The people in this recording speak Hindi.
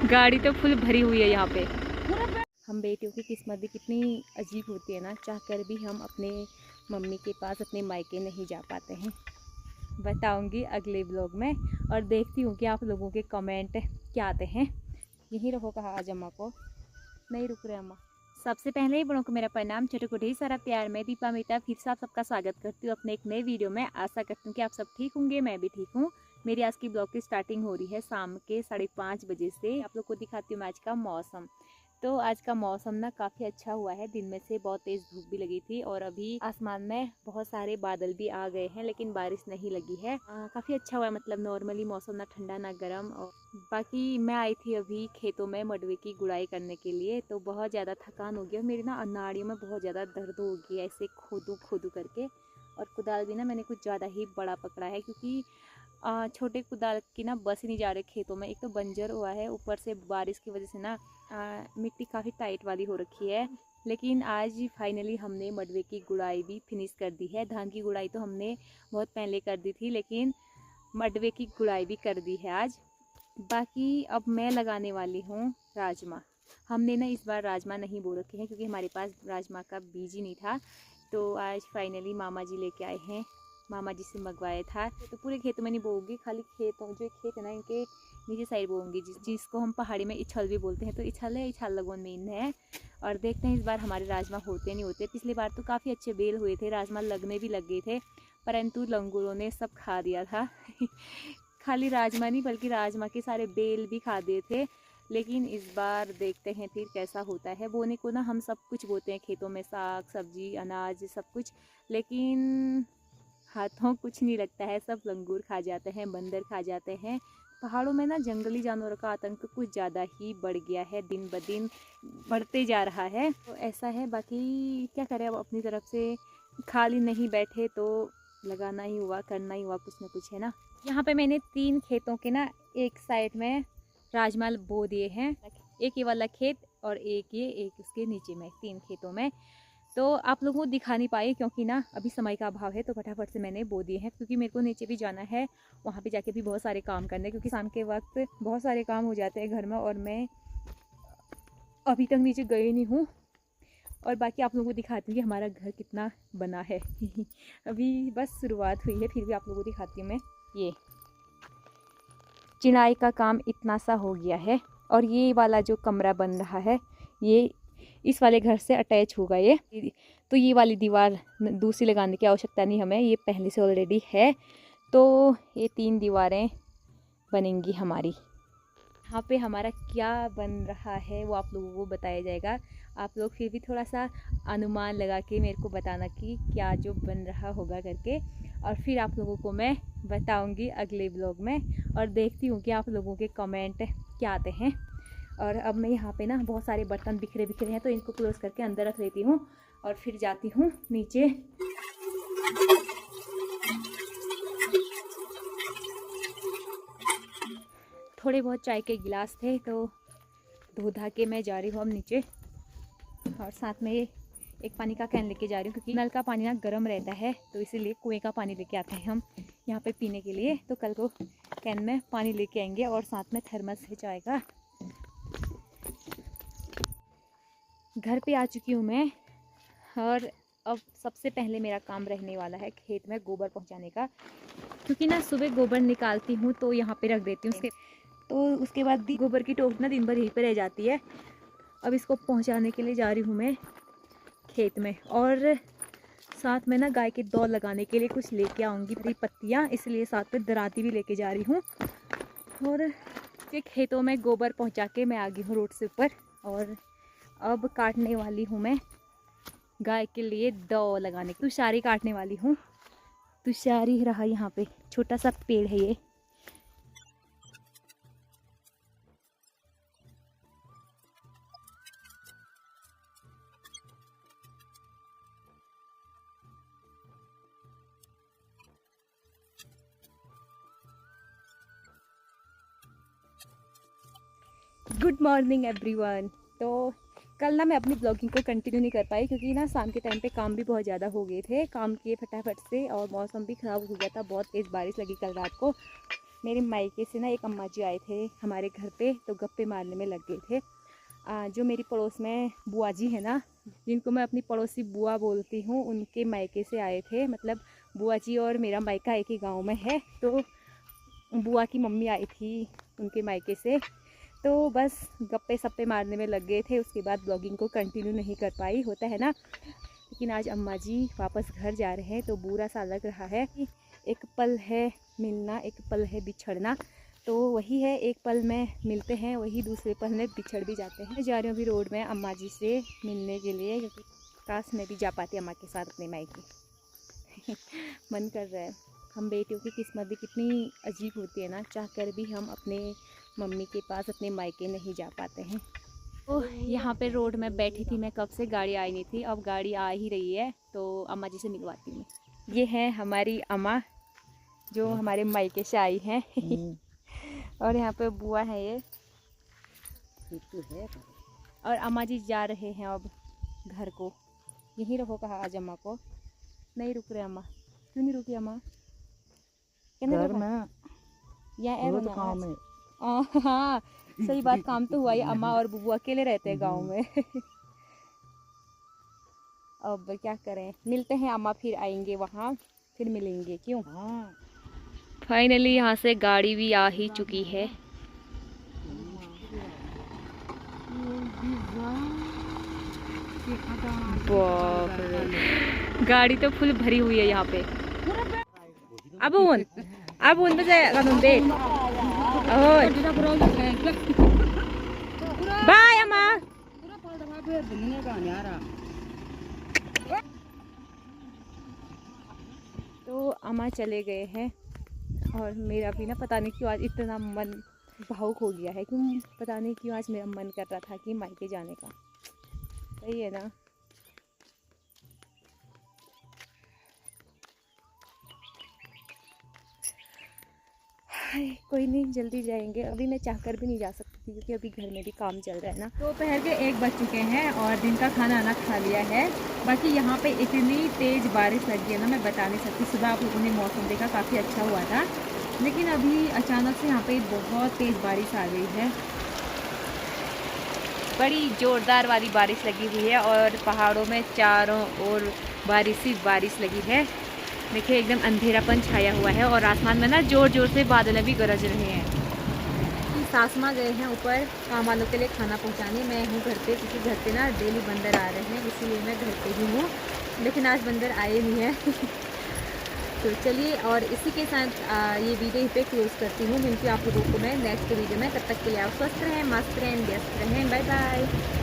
गाड़ी तो फुल भरी हुई है यहाँ पे। हम बेटियों की किस्मत भी कितनी अजीब होती है ना, चाह कर भी हम अपने मम्मी के पास, अपने मायके नहीं जा पाते हैं। बताऊंगी अगले ब्लॉग में, और देखती हूँ कि आप लोगों के कमेंट क्या आते हैं। यहीं रहो, कहा आज अम्मा को, नहीं रुक रहे अम्मा। सबसे पहले ही बड़ों को मेरा प्रणाम, छोटे को ढेर सारा प्यार। मैं दीपा मेहता फिर से आप सबका स्वागत करती हूँ अपने एक नए वीडियो में। आशा करती हूँ कि आप सब ठीक होंगे, मैं भी ठीक हूँ। मेरी आज की ब्लॉग की स्टार्टिंग हो रही है शाम के 5:30 बजे से। आप लोग को दिखाती हूँ मैं आज का मौसम। तो आज का मौसम ना काफ़ी अच्छा हुआ है। दिन में से बहुत तेज़ धूप भी लगी थी और अभी आसमान में बहुत सारे बादल भी आ गए हैं, लेकिन बारिश नहीं लगी है। काफ़ी अच्छा हुआ है, मतलब नॉर्मली मौसम, ना ठंडा ना गर्म। और बाकी मैं आई थी अभी खेतों में मडवे की गुड़ाई करने के लिए, तो बहुत ज़्यादा थकान हो गया। मेरी ना नाड़ियों में बहुत ज़्यादा दर्द हो गया ऐसे खोदू खोदू करके। और कुदाल भी ना मैंने कुछ ज़्यादा ही बड़ा पकड़ा है, क्योंकि छोटे कुदाल की ना बस ही नहीं जा रहे खेतों में। एक तो बंजर हुआ है, ऊपर से बारिश की वजह से ना मिट्टी काफ़ी टाइट वाली हो रखी है। लेकिन आज फाइनली हमने मडवे की गुड़ाई भी फिनिश कर दी है। धान की गुड़ाई तो हमने बहुत पहले कर दी थी, लेकिन मडवे की गुड़ाई भी कर दी है आज। बाकी अब मैं लगाने वाली हूँ राजमा। हमने ना इस बार राजमा नहीं बो रखे हैं, क्योंकि हमारे पास राजमा का बीज ही नहीं था। तो आज फाइनली मामा जी लेके आए हैं, मामा जी से मंगवाया था। तो पूरे खेतों में नहीं बोऊंगी, खाली खेतों, जो खेत है ना इनके नीचे साइड बोऊंगी, जिसको हम पहाड़ी में इछल भी बोलते हैं। तो इछल है, इछल लगोन में इन है। और देखते हैं इस बार हमारे राजमा होते नहीं होते। पिछली बार तो काफ़ी अच्छे बेल हुए थे, राजमा लगने भी लग गए थे, परंतु लंगूरों ने सब खा दिया था। खाली राजमा नहीं, बल्कि राजमा के सारे बेल भी खा दिए थे। लेकिन इस बार देखते हैं फिर कैसा होता है। बोने को ना हम सब कुछ बोते हैं खेतों में, साग सब्जी अनाज सब कुछ, लेकिन हाथों कुछ नहीं लगता है। सब लंगूर खा जाते हैं, बंदर खा जाते हैं। पहाड़ों में ना जंगली जानवरों का आतंक कुछ ज़्यादा ही बढ़ गया है, दिन ब दिन बढ़ते जा रहा है। तो ऐसा है, बाकी क्या करें, अब अपनी तरफ से खाली नहीं बैठे तो लगाना ही हुआ, करना ही हुआ कुछ ना कुछ, है ना। यहाँ पे मैंने 3 खेतों के ना एक साइड में राजमा बो दिए हैं। एक ये वाला खेत और एक ये, एक उसके नीचे में, 3 खेतों में। तो आप लोगों को दिखा नहीं पाई, क्योंकि ना अभी समय का अभाव है, तो फटाफट से मैंने बो दिए हैं। क्योंकि मेरे को नीचे भी जाना है, वहाँ पे जाके भी बहुत सारे काम करने, क्योंकि शाम के वक्त बहुत सारे काम हो जाते हैं घर में, और मैं अभी तक नीचे गई नहीं हूँ। और बाकी आप लोगों को दिखाती हूँ कि हमारा घर कितना बना है। अभी बस शुरुआत हुई है, फिर भी आप लोगों को दिखाती हूँ मैं। ये चिनाई का काम इतना सा हो गया है, और ये वाला जो कमरा बन रहा है ये इस वाले घर से अटैच होगा ये। तो ये वाली दीवार दूसरी लगाने की आवश्यकता नहीं हमें, ये पहले से ऑलरेडी है। तो ये 3 दीवारें बनेंगी हमारी। यहाँ पे हमारा क्या बन रहा है वो आप लोगों को बताया जाएगा। आप लोग फिर भी थोड़ा सा अनुमान लगा के मेरे को बताना कि क्या जो बन रहा होगा करके, और फिर आप लोगों को मैं बताऊंगी अगले ब्लॉग में। और देखती हूँ कि आप लोगों के कमेंट क्या आते हैं। और अब मैं यहाँ पे ना बहुत सारे बर्तन बिखरे बिखरे हैं, तो इनको क्लोज करके अंदर रख लेती हूँ और फिर जाती हूँ नीचे। थोड़े बहुत चाय के गिलास थे, तो धो धा के मैं जा रही हूँ अब नीचे। और साथ में एक पानी का कैन लेके जा रही हूँ, क्योंकि नल का पानी ना गर्म रहता है, तो इसीलिए कुएं का पानी लेके आते हैं हम यहाँ पे पीने के लिए। तो कल को कैन में पानी लेके आएंगे, और साथ में थर्मस है चाय का। घर पे आ चुकी हूँ मैं, और अब सबसे पहले मेरा काम रहने वाला है खेत में गोबर पहुँचाने का। क्योंकि ना सुबह गोबर निकालती हूँ तो यहाँ पे रख देती हूँ, तो उसके बाद गोबर की टोक ना दिन भर यहीं पे रह जाती है। अब इसको पहुँचाने के लिए जा रही हूँ मैं खेत में, और साथ में ना गाय के दौड़ लगाने के लिए कुछ लेके आऊँगी, हरी पत्तियाँ, इसलिए साथ में दराती भी लेके जा रही हूँ। और ये खेतों में गोबर पहुँचा के मैं आ गई हूँ रोड से ऊपर, और अब काटने वाली हूँ मैं गाय के लिए दौड़ लगाने की। तुषारी काटने वाली हूँ। तुषारी रहा यहाँ पे, छोटा सा पेड़ है ये। Good morning everyone. तो कल ना मैं अपनी ब्लॉगिंग को कंटिन्यू नहीं कर पाई, क्योंकि ना शाम के टाइम पे काम भी बहुत ज़्यादा हो गए थे, काम किए फटाफट से, और मौसम भी ख़राब हो गया था, बहुत तेज़ बारिश लगी कल रात को। मेरे मायके से ना एक अम्मा जी आए थे हमारे घर पे, तो गप्पे मारने में लग गए थे। जो मेरी पड़ोस में बुआ जी है ना, जिनको मैं अपनी पड़ोसी बुआ बोलती हूँ, उनके मायके से आए थे। मतलब बुआ जी और मेरा मायका एक ही गांव में है, तो बुआ की मम्मी आई थी उनके मायके से, तो बस गप्पे सप्पे मारने में लग गए थे। उसके बाद ब्लॉगिंग को कंटिन्यू नहीं कर पाई, होता है ना। लेकिन आज अम्मा जी वापस घर जा रहे हैं तो बुरा सा लग रहा है। एक पल है मिलना, एक पल है बिछड़ना, तो वही है, एक पल में मिलते हैं, वही दूसरे पल में बिछड़ भी जाते हैं। जा रही हूँ अभी रोड में अम्मा जी से मिलने के लिए, क्योंकि काश मैं भी जा पाती अम्मा के साथ अपने मायके। मन कर रहा है। हम बेटियों की किस्मत भी कितनी अजीब होती है ना, चाह कर भी हम अपने मम्मी के पास अपने मायके नहीं जा पाते हैं। तो यहाँ पे रोड में बैठी थी मैं, कब से गाड़ी आई नहीं थी, अब गाड़ी आ ही रही है, तो अम्मा जी से मिलवाती हूँ। ये है हमारी अम्मा जो हमारे मायके से आई हैं। और यहाँ पे बुआ है ये और अम्मा जी जा रहे हैं अब घर को। यहीं रहो कहा आज अम्मा को, नहीं रुक रहे अम्मा। क्यों नहीं रुकी अम्मा? घर में या काम है। हाँ सही बात, काम तो हुआ ही। अम्मा और बुआ अकेले रहते हैं गांव में। अब क्या करें, मिलते हैं अम्मा, फिर आएंगे वहाँ, फिर मिलेंगे। क्यों? फाइनली यहाँ से गाड़ी भी आ ही चुकी है। बाप रे, गाड़ी तो फुल भरी हुई है यहाँ पे। अब उन बजाय दे। बाय अम्मा। तो अम्मा चले गए हैं और मेरा भी ना पता नहीं क्यों आज इतना मन भावुक हो गया है। क्यों पता नहीं क्यों आज मेरा मन कर रहा था कि मायके जाने का। सही है ना। कोई नहीं, जल्दी जाएंगे। अभी मैं चाहकर भी नहीं जा सकती थी क्योंकि अभी घर में भी काम चल रहा है ना। तो दोपहर के 1 बज चुके हैं और दिन का खाना आना खा लिया है। बाकी यहाँ पे इतनी तेज़ बारिश लगी है ना, मैं बता नहीं सकती। सुबह आप लोगों ने मौसम देखा, काफ़ी अच्छा हुआ था, लेकिन अभी अचानक से यहाँ पे बहुत तेज़ बारिश आ गई है। बड़ी ज़ोरदार वाली बारिश लगी हुई है और पहाड़ों में चारों ओर बारिश ही बारिश लगी है। देखिए एकदम अंधेरापन छाया हुआ है और आसमान में ना जोर जोर से बादल भी गरज रहे हैं। सास माँ गए हैं ऊपर काम वालों के लिए खाना पहुँचाने। मैं हूँ घर पे, क्योंकि घर पे ना डेली बंदर आ रहे हैं, इसीलिए मैं घर पे ही हूँ। लेकिन आज बंदर आए नहीं हैं। तो चलिए, और इसी के साथ ये वीडियो यहीं पे क्लोज करती हूँ। मिलती हूँ आप लोगों को मैं नेक्स्ट वीडियो में। तब तक के लिए आप स्वस्थ रहें, मस्त रहें, व्यस्त रहें। Bye bye.